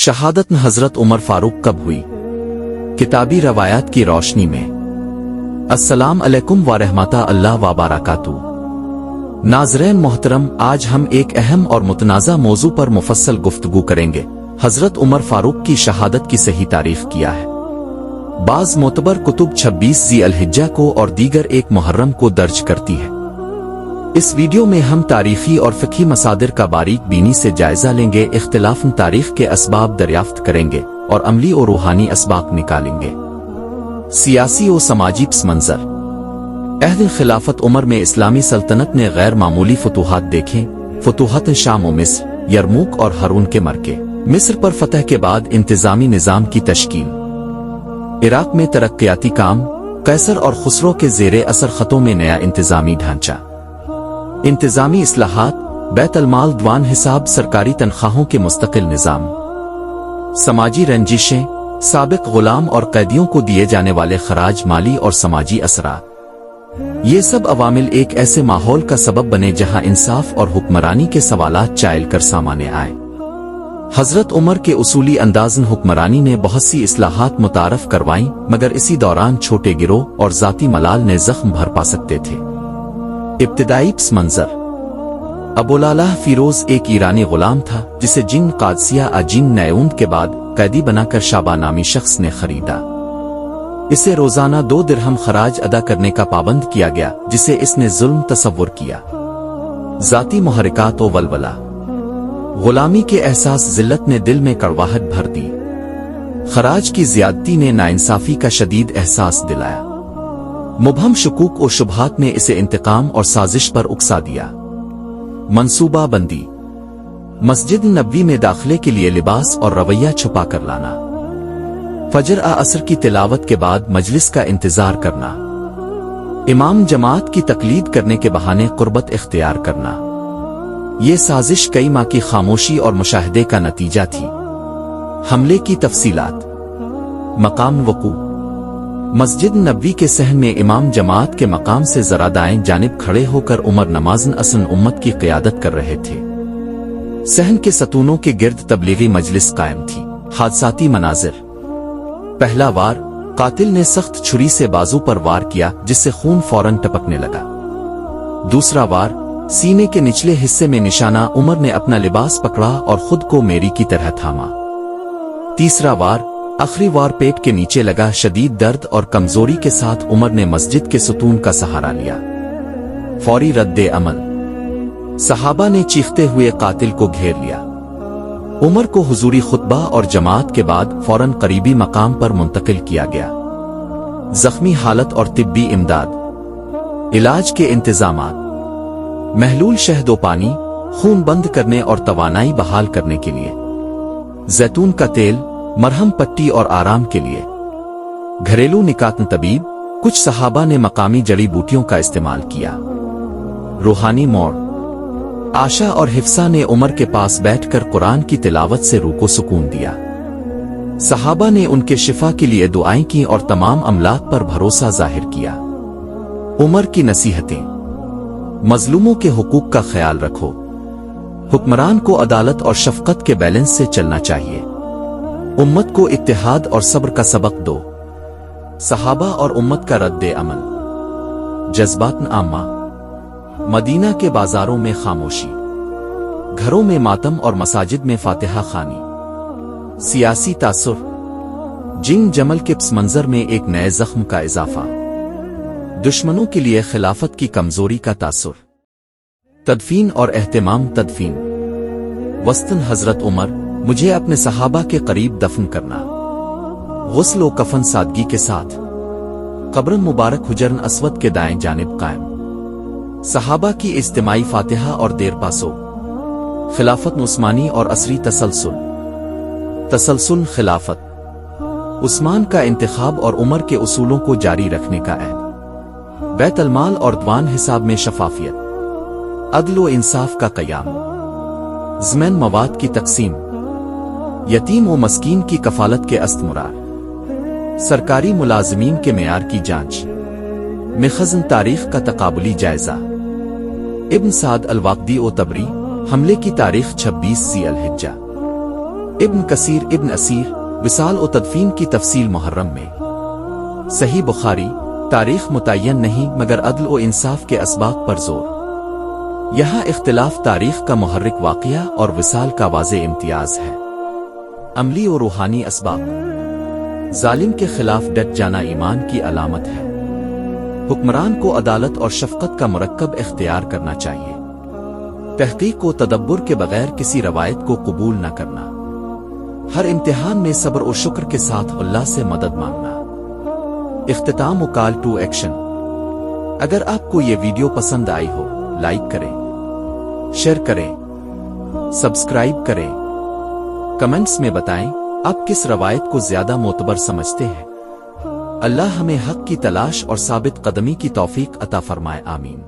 शहादत हजरत उमर फारूक कब हुई? किताबी रवायात की रोशनी में। अस्सलाम अलैकुम व रहमतुल्लाह व बरकातुहू। नाज़रीन मोहतरम, आज हम एक अहम और मुतनाज़ा मौजू पर मुफस्सल गुफ्तगू करेंगे। हजरत उमर फारूक की शहादत की सही तारीख क्या है? बाज़ मोतबर कुतुब 26 ज़ी अल-हिज्जा को और दीगर 1 मुहर्रम को दर्ज करती है। इस वीडियो में हम तारीखी और फ़िक़ही मसादिर का बारीक बीनी से जायजा लेंगे, इख्तिलाफ़ तारीख के असबाब दरियाफ्त करेंगे और अमली और रूहानी असबाब निकालेंगे। सियासी और समाजी पस मंज़र। अहद खिलाफत उमर में इस्लामी सल्तनत ने गैर मामूली फतूहात देखें। फतूहत शाम व मिस्र, यरमूक और हारून के मरके। मिस्र पर फतह के बाद इंतज़ामी निज़ाम की तश्कील। इराक में तरक्याती काम। कैसर और खुसरो के ज़ेरे असर ख़तों में नया इंतज़ामी ढांचा। इंतज़ामी इस्लाहात, बैतुल-माल, दीवान हिसाब, सरकारी तनख्वाहों के मुस्तकिल निज़ाम। समाजी रंजिशें, साबिक गुलाम और कैदियों को दिए जाने वाले खराज, माली और समाजी असरात। ये सब अवामिल एक ऐसे माहौल का सबब बने जहां इंसाफ और हुक्मरानी के सवालात चाइल कर सामने आए। हजरत उमर के उसूली अंदाज़न हुक्मरानी ने बहुत सी इस्लाहात मुतारफ करवाईं, मगर इसी दौरान छोटे गिरोह और ज़ाती मलाल ने जख्म भर पा सकते थे। इब्तिदाई पस मंज़र। अबुलालाह फिरोज एक ईरानी गुलाम था जिसे जिन कादसिया अजिन नैऊंद के बाद कैदी बनाकर शाबा नामी शख्स ने खरीदा। इसे रोजाना 2 दिरहम खराज अदा करने का पाबंद किया गया, जिसे इसने जुल्म तसव्वुर किया। ज़ाती मुहर्रिकात व वलवला। गुलामी के एहसास जिल्लत ने दिल में कड़वाहट भर दी। खराज की ज़्यादती ने नाइंसाफी का शदीद एहसास दिलाया। मुबहम शुकूक और शुबहात ने इसे इंतकाम और साजिश पर उकसा दिया। मंसूबा बंदी। मस्जिद नबवी में दाखिले के लिए लिबास और रवैया छुपा कर लाना। फजर असर की तिलावत के बाद मजलिस का इंतजार करना। इमाम जमात की तकलीद करने के बहाने कुर्बत इख्तियार करना। ये साजिश कई माह की खामोशी और मुशाहदे का नतीजा थी। हमले की तफसीलात। मकाम वकू। मस्जिद नबवी के सहन में इमाम जमात के मकाम से जरा दाएं जानिब खड़े होकर उमर नमाज़न असन उम्मत की क़ियादत कर रहे थे। सहन के सतूनों के गिर्द तबलीगी मजलिस कायम थी। हादसाती मनाजिर। पहला वार, कातिल ने सख्त छुरी से बाजू पर वार किया, जिससे खून फौरन टपकने लगा। दूसरा वार, सीने के निचले हिस्से में निशाना। उमर ने अपना लिबास पकड़ा और खुद को मेरी की तरह थामा। तीसरा वार, आखिरी वार पेट के नीचे लगा। शदीद दर्द और कमजोरी के साथ उमर ने मस्जिद के सुतून का सहारा लिया। फौरी रद्दे अमल। सहाबा ने चीखते हुए कातिल को घेर लिया। उमर को हुजूरी खुतबा और जमात के बाद फौरन करीबी मकाम पर मुंतकिल किया गया। जख्मी हालत और तिब्बी इमदाद। इलाज के इंतजामात। महलूल शहद व पानी, खून बंद करने और तवानाई बहाल करने के लिए। जैतून का तेल, मरहम पट्टी और आराम के लिए। घरेलू निकातन तबीब। कुछ सहाबा ने मकामी जड़ी बूटियों का इस्तेमाल किया। रूहानी मोड़। आशा और हिफ्सा ने उमर के पास बैठकर कुरान की तिलावत से रूह को सुकून दिया। सहाबा ने उनके शिफा के लिए दुआएं की और तमाम अमलाक पर भरोसा जाहिर किया। उमर की नसीहतें। मजलूमों के हुकूक का ख्याल रखो। हुक्मरान को अदालत और शफकत के बैलेंस से चलना चाहिए। उम्मत को इत्तेहाद और सब्र का सबक दो। सहाबा और उम्मत का रद्दे अमल। जज्बात आम्मा। मदीना के बाजारों में खामोशी। घरों में मातम और मसाजिद में फातिहा खानी। सियासी तासुर। जिंग जमल के पस मंजर में एक नए जख्म का इजाफा। दुश्मनों के लिए खिलाफत की कमजोरी का तासुर। तदफीन और एहतिमाम। तदफीन। वस्तन हजरत उमर, मुझे अपने सहाबा के करीब दफन करना। गुस्ल व कफन सादगी के साथ। कब्र मुबारक हुजरन अस्वद के दाएं जानिब कायम। सहाबा की इज्तिमाई फातिहा और देर पासो। खिलाफत उस्मानी और असरी तसलसल। तसलसल खिलाफत। उस्मान का इंतखाब और उमर के उसूलों को जारी रखने का अहद। बैतुल-माल और दीवान हिसाब में शफाफियत। अदल व इंसाफ का क़याम। ज़मैन मवाद की तकसीम। यतीम व मस्कीन की कफालत के अस्तमुरार। सरकारी मुलाजिमीन के मेयार की जांच। मिखज़न तारीख का तकाबुली जायजा। इब्न साद अल-वाक़दी ओ तबरी। हमले की तारीख 26 ज़ी अल-हिज्जा। ابن کثیر ابن اسیر وصال و تدفین کی تفصیل محرم میں صحیح بخاری تاریخ متعین نہیں مگر عدل و انصاف کے اسباق پر زور یہاں اختلاف تاریخ کا محرک واقعہ اور وصال کا واضح امتیاز ہے عملی و روحانی اسباق ظالم کے خلاف ڈٹ جانا ایمان کی علامت ہے حکمران کو عدالت اور شفقت کا مرکب اختیار کرنا چاہیے تحقیق و تدبر کے بغیر کسی روایت کو قبول نہ کرنا ہر امتحان میں صبر و شکر کے ساتھ اللہ سے مدد مانگنا اختتام و کال ٹو ایکشن اگر آپ کو یہ ویڈیو پسند آئی ہو لائک کریں شیئر کریں سبسکرائب کریں کمنٹس میں بتائیں آپ کس روایت کو زیادہ معتبر سمجھتے ہیں اللہ ہمیں حق کی تلاش اور ثابت قدمی کی توفیق عطا فرمائے آمین